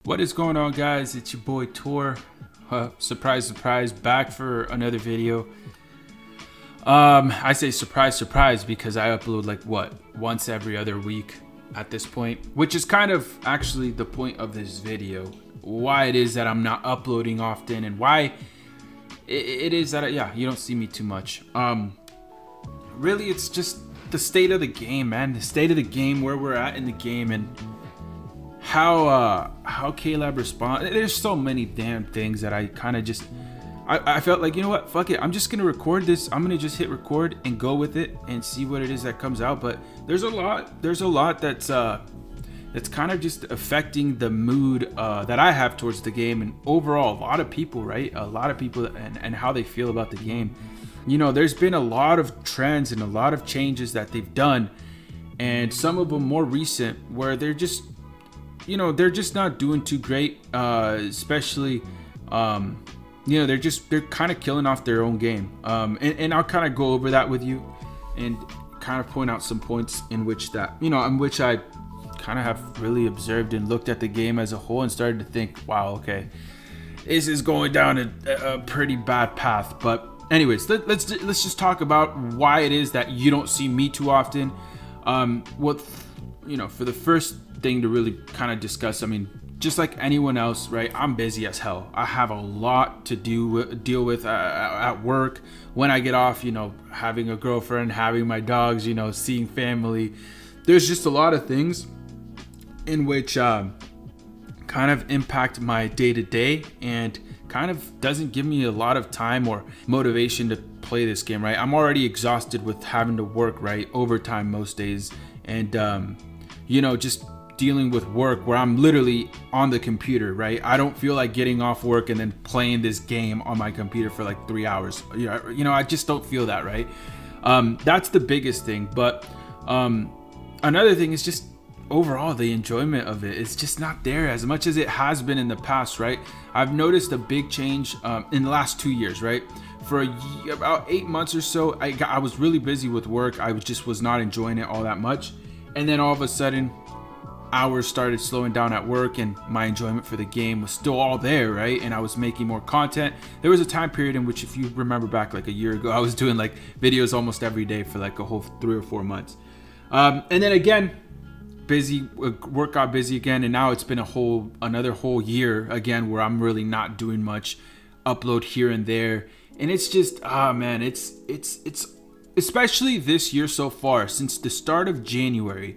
What is going on, guys? It's your boy Tor. Surprise, surprise, back for another video. I say surprise, surprise because I upload like once every other week at this point, which is kind of actually the point of this video. Why it is that I'm not uploading often and why it is that you don't see me too much. Really, it's just the state of the game, man. The state of the game, where we're at in the game, and how KLab respond. There's so many damn things that I kind of just I felt like, you know what, fuck it, I'm just gonna record this. I'm gonna just hit record and go with it and see what it is that comes out. But there's a lot that's kind of just affecting the mood that I have towards the game, and overall a lot of people, right? A lot of people and how they feel about the game. You know, there's been a lot of trends and a lot of changes that they've done, and some of them more recent where they're just, you know, they're just not doing too great, especially you know, they're kind of killing off their own game, and I'll kind of go over that with you and kind of point out some points in which that, you know, in which I kind of have really observed and looked at the game as a whole and started to think, wow, okay, this is going down a pretty bad path. But anyways, let's just talk about why it is that you don't see me too often. What, you know, for the first thing to really kind of discuss, I mean, just like anyone else, right? I'm busy as hell. I have a lot to deal with at work. When I get off, you know, having a girlfriend, having my dogs, you know, seeing family. There's just a lot of things in which kind of impact my day-to-day and kind of doesn't give me a lot of time or motivation to play this game, right? I'm already exhausted with having to work, right? Overtime most days, and you know, just dealing with work where I'm literally on the computer, right? I don't feel like getting off work and then playing this game on my computer for like 3 hours. You know, I just don't feel that, right? That's the biggest thing. But another thing is just overall the enjoyment of it is just not there as much as it has been in the past, right? I've noticed a big change in the last 2 years, right? For about 8 months or so, I was really busy with work. I just was not enjoying it all that much, and then all of a sudden hours started slowing down at work, and my enjoyment for the game was still all there, right? And I was making more content. There was a time period in which, if you remember back like a year ago, I was doing like videos almost every day for like a whole 3 or 4 months, and then again, work got busy again, and now it's been another whole year again where I'm really not doing much, upload here and there, and it's just man, it's especially this year so far, since the start of January.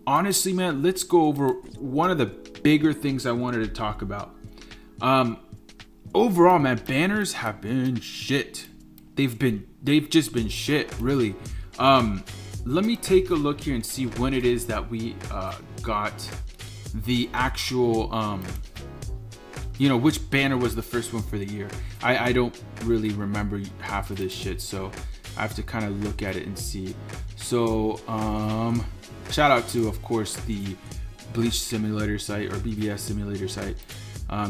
Honestly, man, let's go over one of the bigger things I wanted to talk about. Overall, man, banners have been shit. They've just been shit, really. Let me take a look here and see when it is that we got the actual you know, which banner was the first one for the year. I don't really remember half of this shit, so I have to kind of look at it and see. So shout out to, of course, the Bleach Simulator site, or BBS Simulator site.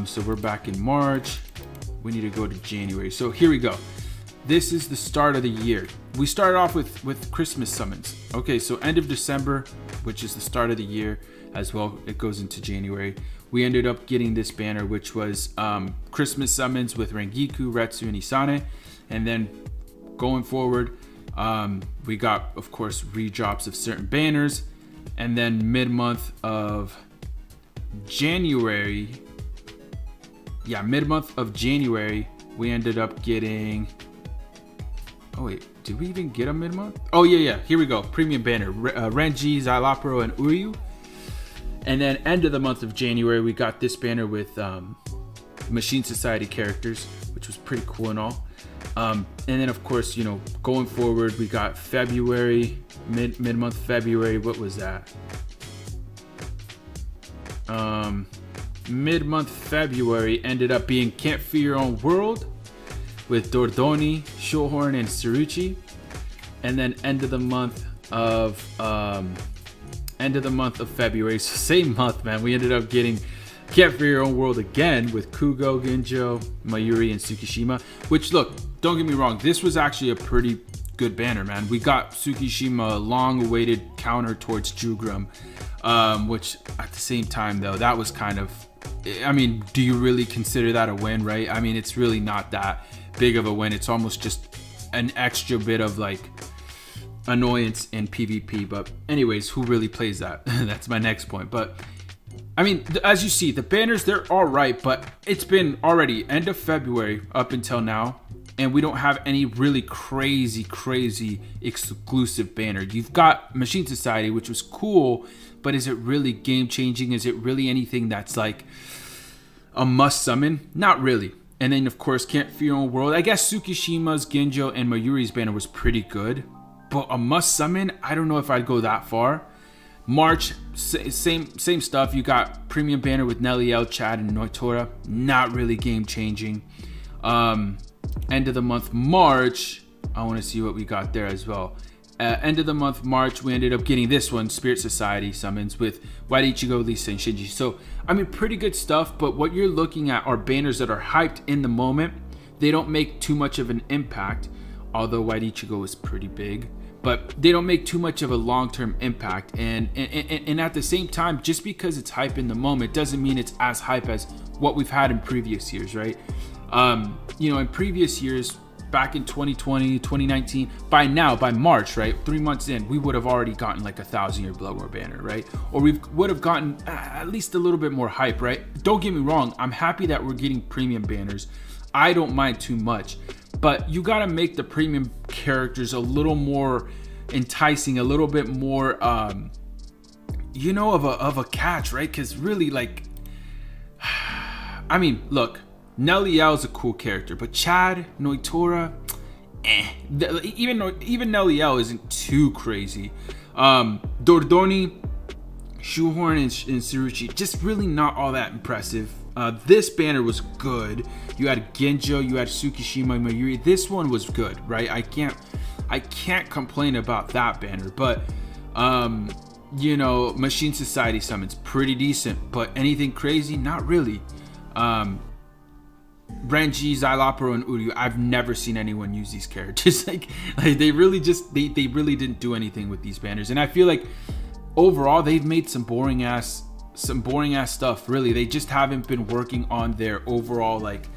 So we're back in March. We need to go to January. So here we go. This is the start of the year. We started off with Christmas summons. Okay, so end of December, which is the start of the year as well. It goes into January. We ended up getting this banner, which was Christmas summons with Rengiku, Retsu, and Isane. And then going forward, we got, of course, redrops of certain banners. And then mid-month of January, we ended up getting, oh wait, did we even get a mid-month? Oh yeah, here we go. Premium banner, Renji, Xylopro, and Uryu. And then end of the month of January, we got this banner with Machine Society characters, which was pretty cool and all. And then, of course, you know, going forward, we got February, mid-month February. What was that? Mid-month February ended up being Can't Fear Your Own World with Dordoni, Shohorn, and Tsuruchi. And then end of the month of February, so same month, man, we ended up getting Can't Fear Your Own World again with Kugo, Ginjo, Mayuri, and Tsukishima. Which, look, don't get me wrong, this was actually a pretty good banner, man. We got Tsukishima, a long-awaited counter towards Jugrum, which at the same time, though, that was kind of I mean, do you really consider that a win, right? I mean, it's really not that big of a win. It's almost just an extra bit of like annoyance in PvP. But anyways, who really plays that? That's my next point. But I mean, as you see, the banners, they're all right, but it's been already end of February up until now, and we don't have any really crazy exclusive banner. You've got Machine Society, which was cool, but is it really game changing? Is it really anything that's like a must summon? Not really. And then of course, Can't Fear Your Own World. I guess Tsukishima's, Genjo, and Mayuri's banner was pretty good, but a must summon, I don't know if I'd go that far. March, same stuff. You got premium banner with Nelliel, Chad, and Noitora. Not really game changing. End of the month March, I want to see what we got there as well. End of the month March, we ended up getting this one, Spirit Society summons with White Ichigo, Lisa, and Shinji. So I mean, pretty good stuff, but what you're looking at are banners that are hyped in the moment. They don't make too much of an impact, although White Ichigo is pretty big, but they don't make too much of a long-term impact. And at the same time, just because it's hype in the moment doesn't mean it's as hype as what we've had in previous years, right? You know, in previous years, back in 2020, 2019, by now, by March, right, 3 months in, we would have already gotten like a 1,000-year Blood War banner, right? Or we would have gotten at least a little bit more hype, right? Don't get me wrong, I'm happy that we're getting premium banners. I don't mind too much, but you got to make the premium characters a little more enticing, a little bit more, you know, of a catch, right? Because really, like, I mean, look, Nelliel is a cool character, but Chad, Noitora, even Nelliel isn't too crazy. Dordoni, Shoehorn, and Tsuruchi, just really not all that impressive. This banner was good. You had Genjo, you had Tsukishima, Mayuri. This one was good, right? I can't complain about that banner, but you know, Machine Society summons pretty decent, but anything crazy, not really. Renji, Xylopero, and Uryu, I've never seen anyone use these characters. like they really just they really didn't do anything with these banners, and I feel like overall they've made some boring ass stuff. Really, they just haven't been working on their overall, like,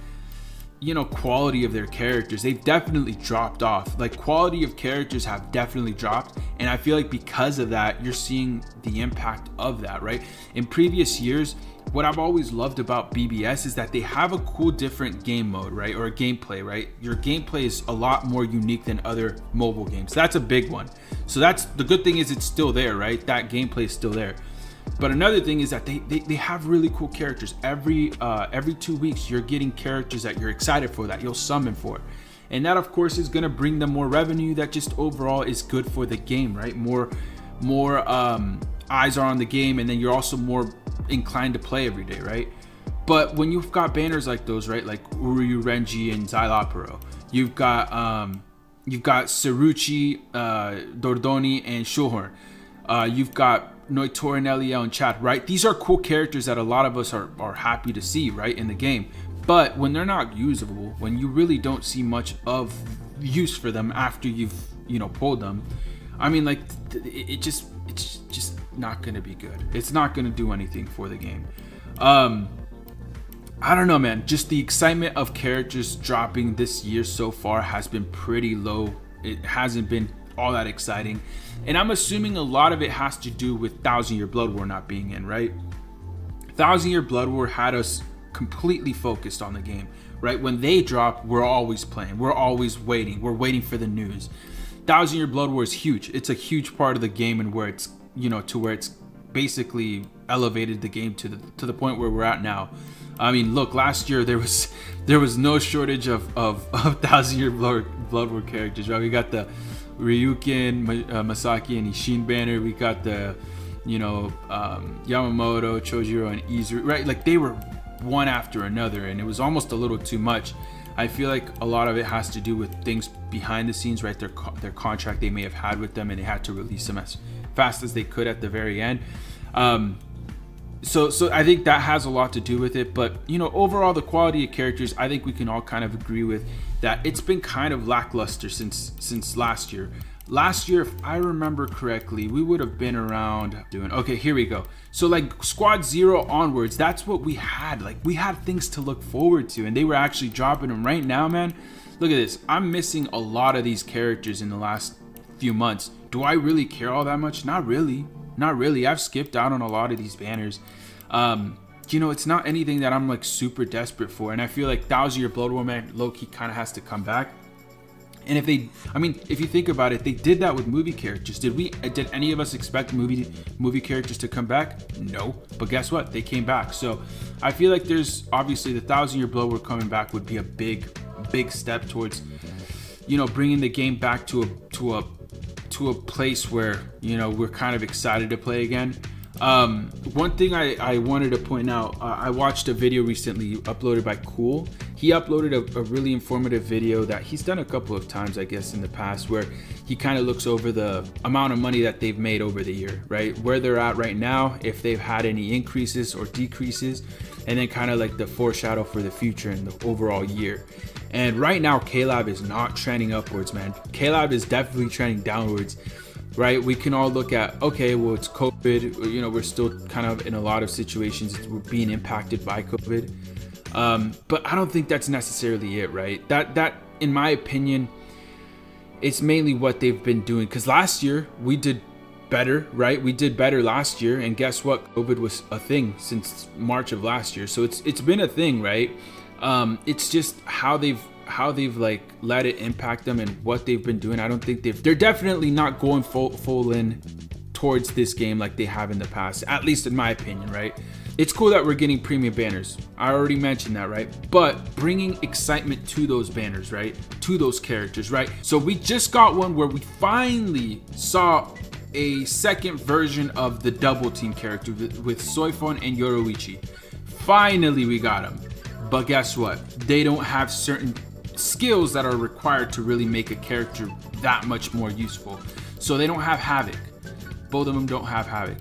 you know, quality of their characters. They've definitely dropped off. Like, quality of characters have definitely dropped, and I feel like because of that, you're seeing the impact of that, right? In previous years, what I've always loved about BBS is that they have a cool different game mode, right? Or a gameplay, right? Your gameplay is a lot more unique than other mobile games. That's a big one. So that's the good thing, is it's still there, right? That gameplay is still there. But another thing is that they have really cool characters. Every 2 weeks, you're getting characters that you're excited for, that you'll summon for. And that, of course, is going to bring them more revenue. That just overall is good for the game, right? More eyes are on the game, and then you're also more inclined to play every day, right? But when you've got banners like those, right, like Uryu, Renji, and Xylopero, you've got Tsuruchi, Dordoni, and Shoehorn. You've got Noitora, Nelliel, and Chad, right? These are cool characters that a lot of us are happy to see, right, in the game. But when they're not usable, when you really don't see much of use for them after you've, you know, pulled them, I mean, like, it's just not gonna be good. It's not gonna do anything for the game. I don't know, man. Just the excitement of characters dropping this year so far has been pretty low. It hasn't been all that exciting, and I'm assuming a lot of it has to do with 1,000-year Blood War not being in, right? 1,000-year Blood War had us completely focused on the game, right? When they drop, we're always playing, we're always waiting, we're waiting for the news. 1,000-year Blood War is huge. It's a huge part of the game, and where it's, you know, to where it's basically elevated the game to the point where we're at now. I mean, look, last year there was no shortage of 1,000-year Blood War characters, right? We got the Ryukin, Masaki, and Ishin banner. We got the, you know, Yamamoto, Chojiro, and Izuru, right? Like, they were one after another, and it was almost a little too much. I feel like a lot of it has to do with things behind the scenes, right? Their contract they may have had with them, and they had to release them as fast as they could at the very end. So I think that has a lot to do with it. But, you know, overall, the quality of characters, I think we can all kind of agree with that it's been kind of lackluster since last year. last year, if I remember correctly, we would have been around doing, okay, here we go. So like Squad 0 onwards, that's what we had. Like we had things to look forward to, and they were actually dropping them right now, man. Look at this. I'm missing a lot of these characters in the last few months. Do I really care all that much? Not really. Not really. I've skipped out on a lot of these banners. You know, it's not anything that I'm like super desperate for, and I feel like 1,000 Year Blood War, man, low-key kind of has to come back. And if they, I mean, if you think about it, they did that with movie characters. Did any of us expect movie characters to come back? No, but guess what? They came back. So I feel like there's obviously the 1,000 Year Blood War coming back would be a big step towards, you know, bringing the game back to a place where, you know, we're kind of excited to play again. One thing I wanted to point out, I watched a video recently uploaded by Cool. He uploaded a really informative video that he's done a couple of times, I guess, in the past, where he kind of looks over the amount of money that they've made over the year, right? Where they're at right now, if they've had any increases or decreases, and then kind of like the foreshadow for the future and the overall year. And right now, KLab is not trending upwards, man. KLab is definitely trending downwards. Right, we can all look at, okay, well, it's COVID, you know, we're still kind of in a lot of situations we're being impacted by COVID, but I don't think that's necessarily it, right? That in my opinion, it's mainly what they've been doing, because last year we did better, right? We did better last year, and guess what? COVID was a thing since March of last year, so it's been a thing, right? It's just how they've like let it impact them and what they've been doing. I don't think they're definitely not going full in towards this game like they have in the past, at least in my opinion, right? It's cool that we're getting premium banners. I already mentioned that, right? But bringing excitement to those banners, right? To those characters, right? So we just got one where we finally saw a second version of the double team character with Soifon and Yoruichi. Finally we got them. But guess what? They don't have certain skills that are required to really make a character that much more useful. So they don't have Havoc. Both of them don't have Havoc.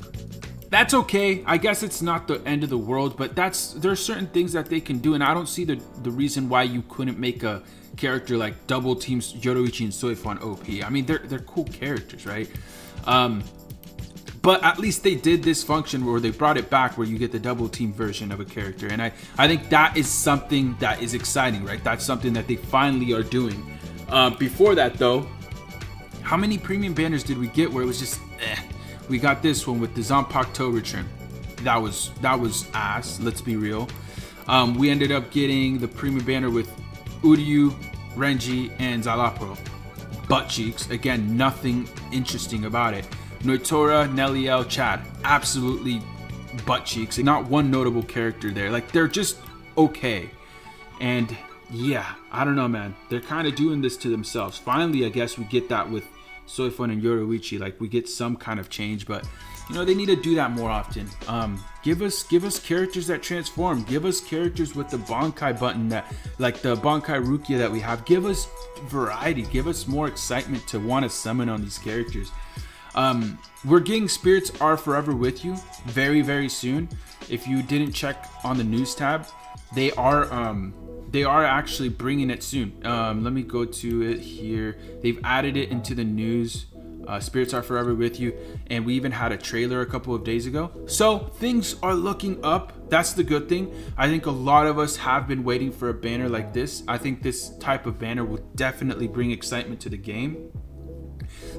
That's okay. I guess it's not the end of the world, but there's certain things that they can do, and I don't see the reason why you couldn't make a character like double teams Yoruichi and Soifon OP. I mean, they're cool characters, right? But at least they did this function where they brought it back, where you get the double team version of a character. And I think that is something that is exciting, right? That's something that they finally are doing. Before that though, how many premium banners did we get where it was just, eh? We got this one with the Zanpakuto return. That was ass, let's be real. We ended up getting the premium banner with Uryu, Renji, and Zalapro. Butt cheeks, again, nothing interesting about it. Noitora, Neliel, Chad, absolutely butt cheeks. Not one notable character there. Like, they're just okay. And yeah, I don't know, man. They're kind of doing this to themselves. Finally, I guess we get that with Soifon and Yoruichi. Like, we get some kind of change, but you know, they need to do that more often. Give us characters that transform. Give us characters with the Bankai button, that like the Bankai Rukia that we have. Give us variety. Give us more excitement to want to summon on these characters. We're getting Spirits Are Forever With You very, very soon. If you didn't check on the news tab, they are actually bringing it soon. Let me go to it here. They've added it into the news. Spirits Are Forever With You, and we even had a trailer a couple of days ago. So things are looking up. That's the good thing. I think a lot of us have been waiting for a banner like this. I think this type of banner will definitely bring excitement to the game.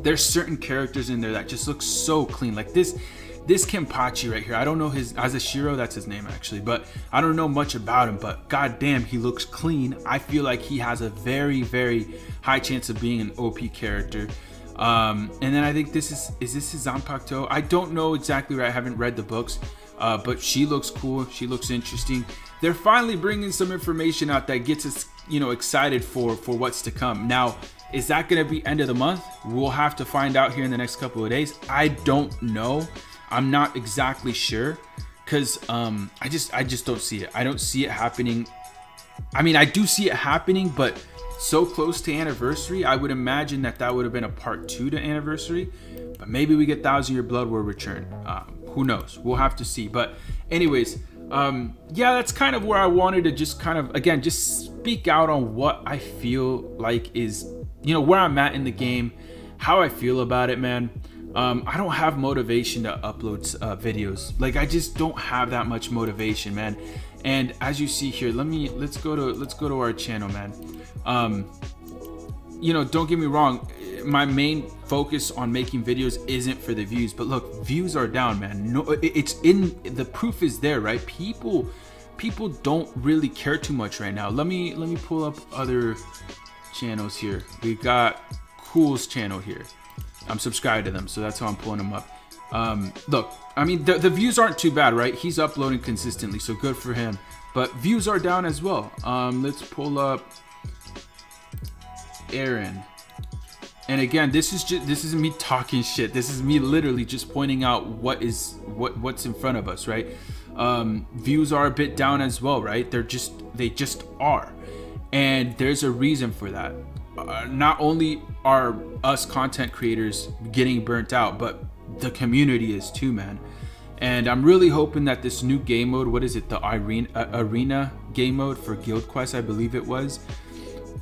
There's certain characters in there that just look so clean. Like this Kenpachi right here. I don't know his Azashiro, that's his name actually, but I don't know much about him, but goddamn, he looks clean. I feel like he has a very, very high chance of being an OP character. And then I think is this his Zanpakuto? I don't know exactly, right? I haven't read the books, but she looks cool. She looks interesting. They're finally bringing some information out that gets us, you know, excited for what's to come. Now, is that going to be end of the month? We'll have to find out here in the next couple of days. I don't know. I'm not exactly sure, because I just don't see it. I don't see it happening. I mean, I do see it happening, but so close to anniversary, I would imagine that would have been a part 2 to anniversary. But maybe we get 1,000 Year Blood War return. Who knows? We'll have to see. But anyways, yeah, that's kind of where I wanted to just kind of, again, just speak out on what I feel like is, you know, where I'm at in the game. how I feel about it, man. I don't have motivation to upload videos. Like, I just don't have that much motivation, man. And as you see here, let's go to our channel, man. You know, don't get me wrong, my main focus on making videos isn't for the views, but look, views are down, man. No, it's in the proof is there, right? People don't really care too much right now. Let me pull up other channels here. We got Cool's channel here. I'm subscribed to them, so that's how I'm pulling them up. Look, I mean, the views aren't too bad, right? He's uploading consistently, so good for him. But views are down as well. Let's pull up Aaron. And again, this isn't me talking shit. This is me literally just pointing out what's in front of us, right? Views are a bit down as well, right? They just are, and there's a reason for that. Not only are us content creators getting burnt out, but the community is too, man. And I'm really hoping that this new game mode, what is it, the arena game mode for Guild Quest, I believe it was.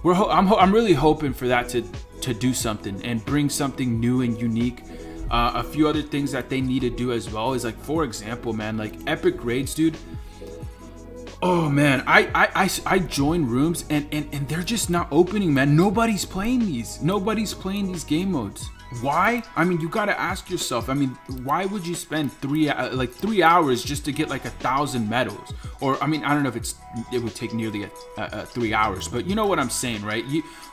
I'm really hoping for that to do something and bring something new and unique. A few other things that they need to do as well is, like, for example, man, like epic raids, dude. Oh man, I join rooms and they're just not opening, man. Nobody's playing these game modes. Why? I mean, you gotta ask yourself. I mean, why would you spend 3 hours just to get like 1,000 medals? Or, I mean, I don't know if it would take nearly 3 hours, but you know what I'm saying, right?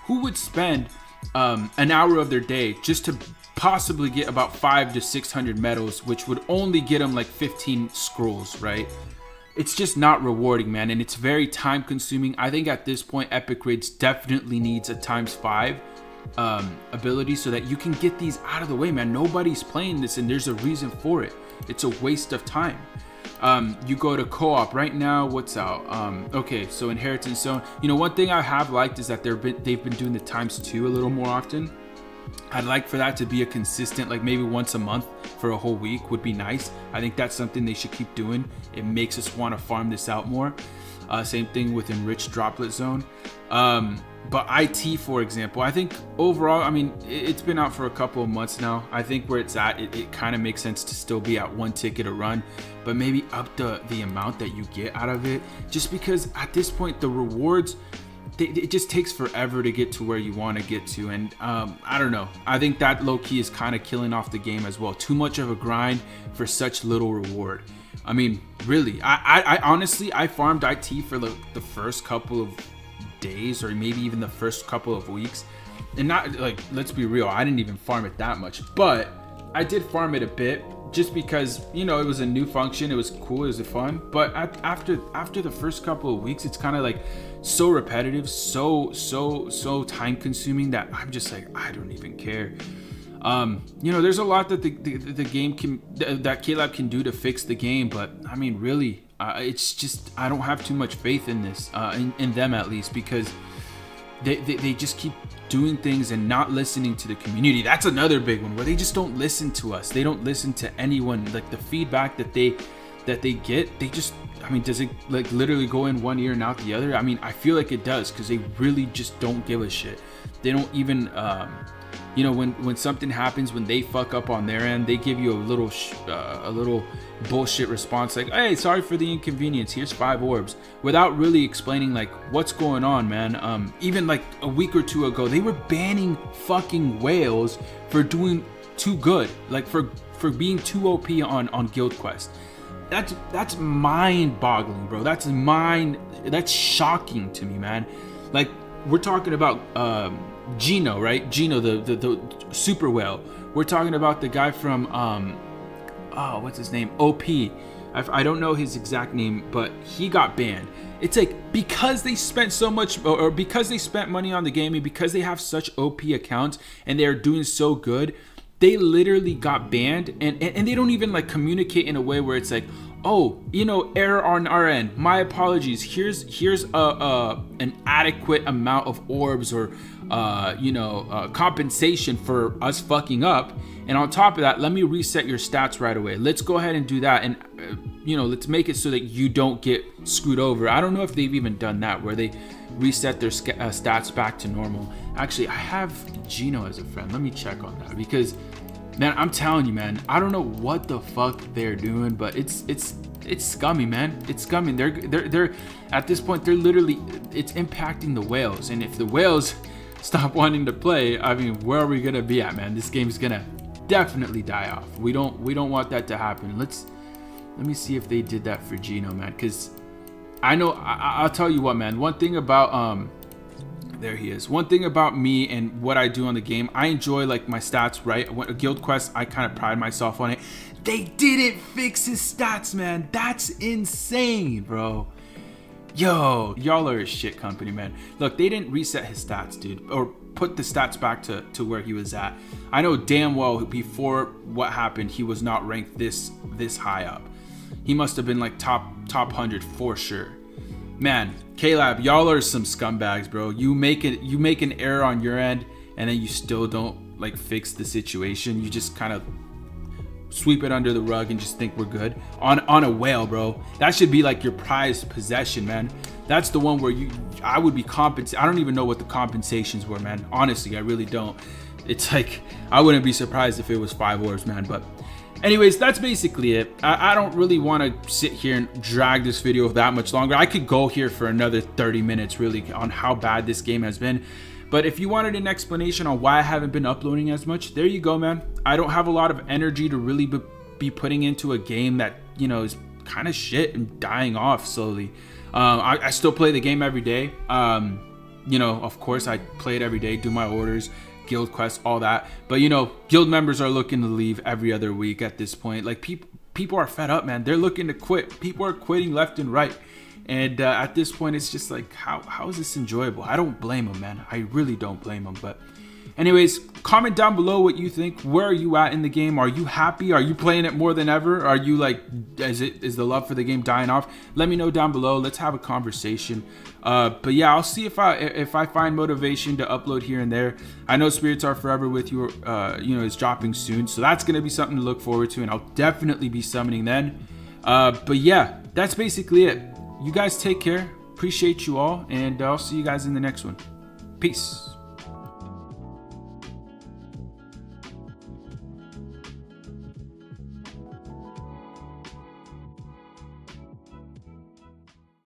Who would spend an hour of their day just to possibly get about 500 to 600 medals, which would only get them like 15 scrolls, right? It's just not rewarding, man, and it's very time consuming. I think at this point, Epic Raids definitely needs a ×5 ability so that you can get these out of the way, man. Nobody's playing this, and there's a reason for it. It's a waste of time. You go to co-op right now. What's out? Okay, so Inheritance Zone. You know, one thing I have liked is that they've been doing the ×2 a little more often. I'd like for that to be a consistent, like maybe once a month for a whole week would be nice. I think that's something they should keep doing. It makes us want to farm this out more. Same thing with Enriched Droplet Zone. But IT, for example, I think overall, I mean, it's been out for a couple of months now. I think where it's at, it kind of makes sense to still be at 1 ticket a run, but maybe up the amount that you get out of it, just because at this point, the rewards, it just takes forever to get to where you want to get to. And I don't know, I think that low-key is kind of killing off the game as well. Too much of a grind for such little reward. I mean, really, I honestly, I farmed IT for like the first couple of days, or maybe even the first couple of weeks, and not like, let's be real, I didn't even farm it that much, but I did farm it a bit, just because, you know, it was a new function, it was cool, it was fun. But after the first couple of weeks, it's kind of like so repetitive, so time consuming, that I'm just like, I don't even care. You know, there's a lot that the game can, that KLab can do to fix the game, but I mean, really, it's just, I don't have too much faith in this, in them at least, because they just keep doing things and not listening to the community. That's another big one, where they just don't listen to us. They don't listen to anyone. Like, the feedback that they get, they just, I mean, does it like literally go in one ear and out the other? I mean, I feel like it does, because they really just don't give a shit. They don't even you know, when something happens, when they fuck up on their end, they give you a little bullshit response like, hey, sorry for the inconvenience, here's 5 orbs, without really explaining like what's going on, man. Even like a week or two ago, they were banning fucking whales for doing too good, like for being too OP on Guild Quest. That's mind-boggling, bro. That's shocking to me, man. Like, we're talking about Gino, right? Gino, the super whale. We're talking about the guy from oh, what's his name? OP. I don't know his exact name, but he got banned. It's like, because they spent so much, or because they spent money on the game, and because they have such OP accounts and they're doing so good, they literally got banned, and they don't even like communicate in a way where it's like, oh, you know, error on our end, my apologies, here's an adequate amount of orbs, or you know, compensation for us fucking up, and on top of that, let me reset your stats right away. Let's go ahead and do that, and you know, let's make it so that you don't get screwed over. I don't know if they've even done that, where reset their stats back to normal. Actually, I have Gino as a friend. Let me check on that, because man, I'm telling you, man, I don't know what the fuck they're doing, but it's scummy, man. It's scummy. They're at this point, they're literally, it's impacting the whales. And if the whales stop wanting to play, I mean, where are we gonna be at, man? This game is gonna definitely die off. We don't want that to happen. Let me see if they did that for Gino, man, because I know I'll tell you what, man. One thing about there he is. One thing about me and what I do on the game, I enjoy like my stats, right? A Guild Quest, I kind of pride myself on it. They didn't fix his stats, man. That's insane, bro. Yo, y'all are a shit company, man. Look, they didn't reset his stats, dude, or put the stats back to where he was at. I know damn well before what happened, he was not ranked this high up. He must have been like top 100 for sure. Man, KLab, y'all are some scumbags, bro. You make an error on your end, and then you still don't like fix the situation. You just kind of sweep it under the rug and just think we're good on a whale, bro. That should be like your prized possession, man. That's the one where I would be compensated. I don't even know what the compensations were, man. Honestly, I really don't. It's like, I wouldn't be surprised if it was 5 orbs, man. But anyways, that's basically it. I don't really want to sit here and drag this video that much longer. I could go here for another 30 minutes really on how bad this game has been. But if you wanted an explanation on why I haven't been uploading as much, there you go, man. I don't have a lot of energy to really be putting into a game that, you know, is kind of shit and dying off slowly. I still play the game every day. You know, of course, I play it every day, do my orders, Guild quests, all that. But, you know, guild members are looking to leave every other week at this point. Like, people are fed up, man. They're looking to quit. People are quitting left and right. And at this point, it's just like, how is this enjoyable? I don't blame them, man. I really don't blame them. But anyways, comment down below what you think. Where are you at in the game? Are you happy? Are you playing it more than ever? Are you like, is the love for the game dying off? Let me know down below. Let's have a conversation. But yeah, I'll see if I find motivation to upload here and there. I know Spirits Are Forever with you, you know, is dropping soon, so that's gonna be something to look forward to, and I'll definitely be summoning then. But yeah, that's basically it. You guys take care. Appreciate you all, and I'll see you guys in the next one. Peace.